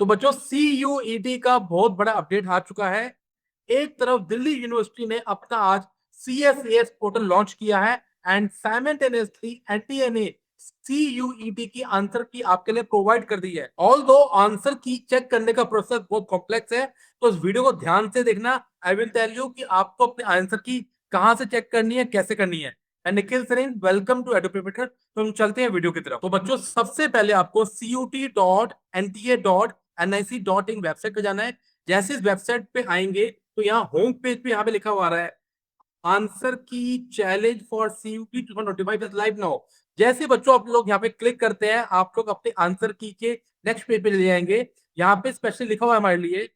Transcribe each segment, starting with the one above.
तो बच्चों CUET का बहुत बड़ा अपडेट आ चुका है। एक तरफ दिल्ली यूनिवर्सिटी ने अपना आज CSAS पोर्टल लॉन्च किया है एंड साइमल्टेनियसली एनटीए ने CUET की आंसर की आपके लिए प्रोवाइड कर दी है। ऑल दो आंसर की चेक करने का प्रोसेस बहुत कॉम्प्लेक्स है, तो इस वीडियो को ध्यान से देखना। आई विल टेल यू कि आपको अपने आंसर की कहां से चेक करनी है, कैसे करनी है। Nikhil Sareen, welcome to Edupreparator. तो हम चलते हैं वीडियो की तरफ। तो बच्चों सबसे पहले आपको CUT.NTA.NIC.in वेबसाइट पे जाना है। जैसे इस वेबसाइट पे आएंगे तो यहाँ होम पेज पे यहाँ पे लिखा हुआ आ रहा है आंसर की challenge for CUT 2025 is live now. जैसे बच्चों आप लोग यहाँ पे क्लिक करते हैं, आप लोग अपने आंसर की के नेक्स्ट पेज पे ले जाएंगे। यहाँ पे स्पेशली लिखा हुआ है हमारे लिए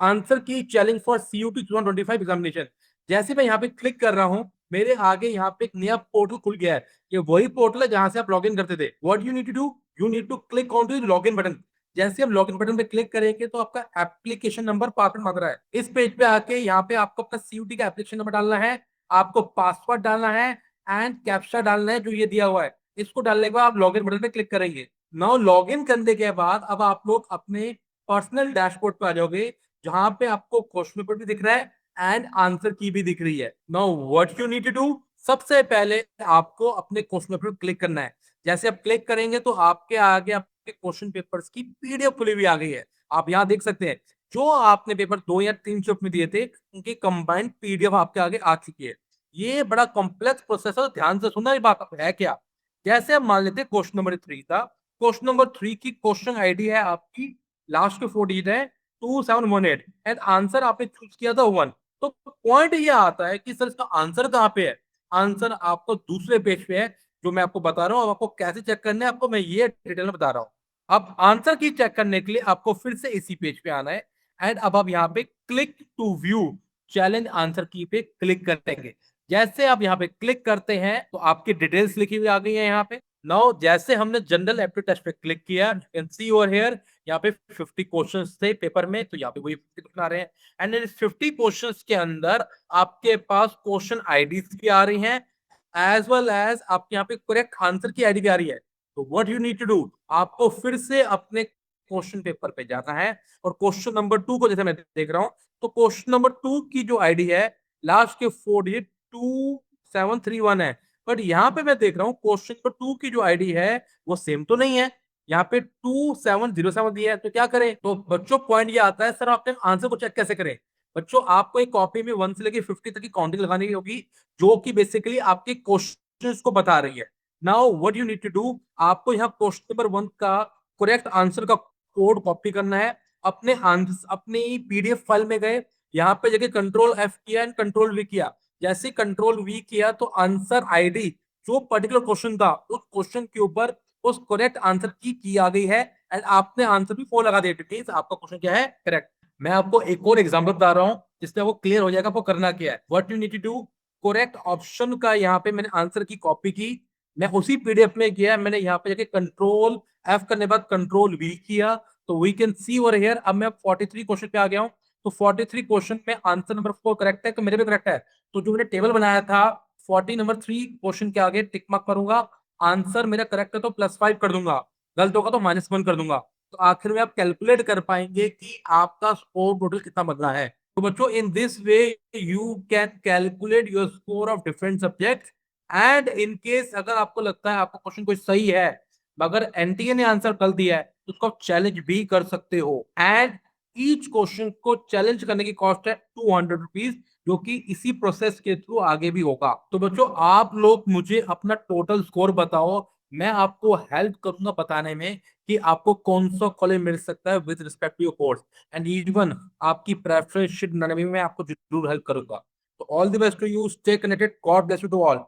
आंसर की चैलेंज फॉर CUT 2025 एग्जामिनेशन। जैसे मैं यहाँ पे क्लिक कर रहा हूँ, मेरे आगे यहाँ पे एक नया पोर्टल खुल गया है। ये वही पोर्टल है जहां से आप लॉगिन करते थे। What you need to do, you need to click on to login button. जैसे हम लॉगिन बटन पे क्लिक करेंगे तो आपका एप्लीकेशन नंबर पासवर्ड मांग रहा है। इस पेज पे आके यहाँ पे आपको अपना CUT का एप्लीकेशन नंबर डालना है, आपको पासवर्ड डालना है एंड कैप्चा डालना है जो ये दिया हुआ है। इसको डालने के बाद आप लॉगिन बटन पे क्लिक करेंगे। नाउ लॉगिन करने के बाद अब आप लोग अपने पर्सनल डैशबोर्ड पे आ जाओगे, जहां पे आपको क्वेश्चन पेपर भी दिख रहा है एंड आंसर की भी दिख रही है। Now what you need to do, सबसे पहले आपको अपने क्वेश्चन पेपर क्लिक करना है। जैसे आप क्लिक करेंगे तो आपके आगे आपके क्वेश्चन पेपर्स की PDF खुली हुई आ गई है। आप यहाँ देख सकते हैं जो आपने पेपर 2 या 3 शिफ्ट में दिए थे उनकी कंबाइंड PDF आपके आगे आ चुकी है। ये बड़ा कॉम्प्लेक्स प्रोसेस है, ध्यान से सुनना। ये बात है क्या, जैसे हम मान लेते हैं क्वेश्चन नंबर 3 था। क्वेश्चन नंबर 3 की क्वेश्चन आईडी है आपकी, लास्ट के 4 डिजिट है 2718 एंड आंसर आपने चूज किया था 1। तो पॉइंट ये आता है कि सर इसका आंसर कहाँ पे है। आंसर आपको दूसरे पेज पे है जो मैं आपको बता रहा हूँ। अब आपको कैसे चेक करना है आपको मैं ये डिटेल में बता रहा हूँ। अब आंसर की चेक करने के लिए आपको फिर से इसी पेज पे आना है एंड अब आप यहाँ पे click to view challenge answer key पे क्लिक करेंगे। जैसे आप यहाँ पे क्लिक करते हैं तो आपकी डिटेल्स लिखी हुई आ गई है यहाँ पे। नाउ जैसे हमने जनरल एप्टीट्यूड टेस्ट पे क्लिक किया, you can see over here यहाँ पे 50 क्वेश्चंस थे पेपर में, तो यहाँ पे वही 50 बना रहे हैं। एंड इन 50 क्वेश्चंस के अंदर आपके पास क्वेश्चन आईडीज भी आ रही हैं एज वेल एज आपके यहाँ पे करेक्ट आंसर की आईडी भी आ रही है। तो what you need to do, आपको फिर से अपने क्वेश्चन पेपर पे जाना है और क्वेश्चन नंबर 2 को जैसे मैं देख रहा हूँ तो क्वेश्चन नंबर 2 की जो आईडी है लास्ट के 4 डिजिट 2731 है। बट यहाँ पे मैं देख रहा हूँ क्वेश्चन नंबर 2 की जो आईडी है वो सेम तो नहीं है, यहाँ पे 2707 दिया है। तो क्या करें, तो बच्चों पॉइंट ये आता है सर आपने आंसर को चेक कैसे करें। बच्चों आपको एक कॉपी में 1 से लेके 50 तक की काउंटिंग लगानी होगी जो कि बेसिकली आपके क्वेश्चंस को बता रही है। Now what you need to do, आपको यहाँ क्वेश्चन नंबर 1 का करेक्ट आंसर का कोड कॉपी करना है। अपने आंसर अपनी PDF फाइल में गए, यहाँ पे जगह कंट्रोल F किया एंड कंट्रोल V किया। जैसे कंट्रोल V किया तो आंसर आईडी जो पर्टिकुलर क्वेश्चन था उस क्वेश्चन के ऊपर उस करेक्ट आंसर की आ गई है एंड आपने आंसर भी 4 लगा दिया। आपका क्वेश्चन क्या है, करेक्ट। मैं आपको एक और एग्जांपल बता रहा हूँ जिससे वो क्लियर हो जाएगा आपको करना क्या है। What you need to do, correct option का यहाँ पे मैंने आंसर की कॉपी की, मैं उसी PDF में गया, मैंने यहाँ पे जाके कंट्रोल F करने के बाद कंट्रोल V किया तो we can see over here. अब मैं 43 क्वेश्चन पे आ गया हूँ। तो 43 क्वेश्चन में आंसर नंबर 4 करेक्ट है तो मेरे पे करेक्ट है। तो जो मैंने टेबल बनाया था 40 नंबर 3 क्वेश्चन के आगे टिक मार्क करूंगा, आंसर मेरा करेक्ट है तो +5 कर दूंगा, गलत होगा तो -1 कर दूंगा। तो आखिर में आप कैलकुलेट कर पाएंगे कि आपका स्कोर टोटल कितना बदला है। तो बच्चों in this way you can calculate your score of different subject and in case अगर आपको लगता है आपका क्वेश्चन कोई सही है मगर एनटीए ने आंसर कर दिया है तो उसको आप चैलेंज भी कर सकते हो। एंड ईच क्वेश्चन को चैलेंज करने की कॉस्ट है 200 रुपीज, जो कि इसी प्रोसेस के थ्रू आगे भी होगा। तो बच्चों आप लोग मुझे अपना टोटल स्कोर बताओ, मैं आपको हेल्प करूंगा बताने में कि आपको कौन सा कॉलेज मिल सकता है with respect to your course and even आपकी प्रेफरेंस शीट बनाने में मैं आपको जरूर हेल्प करूंगा। तो all the best to you, stay connected, God bless you to all.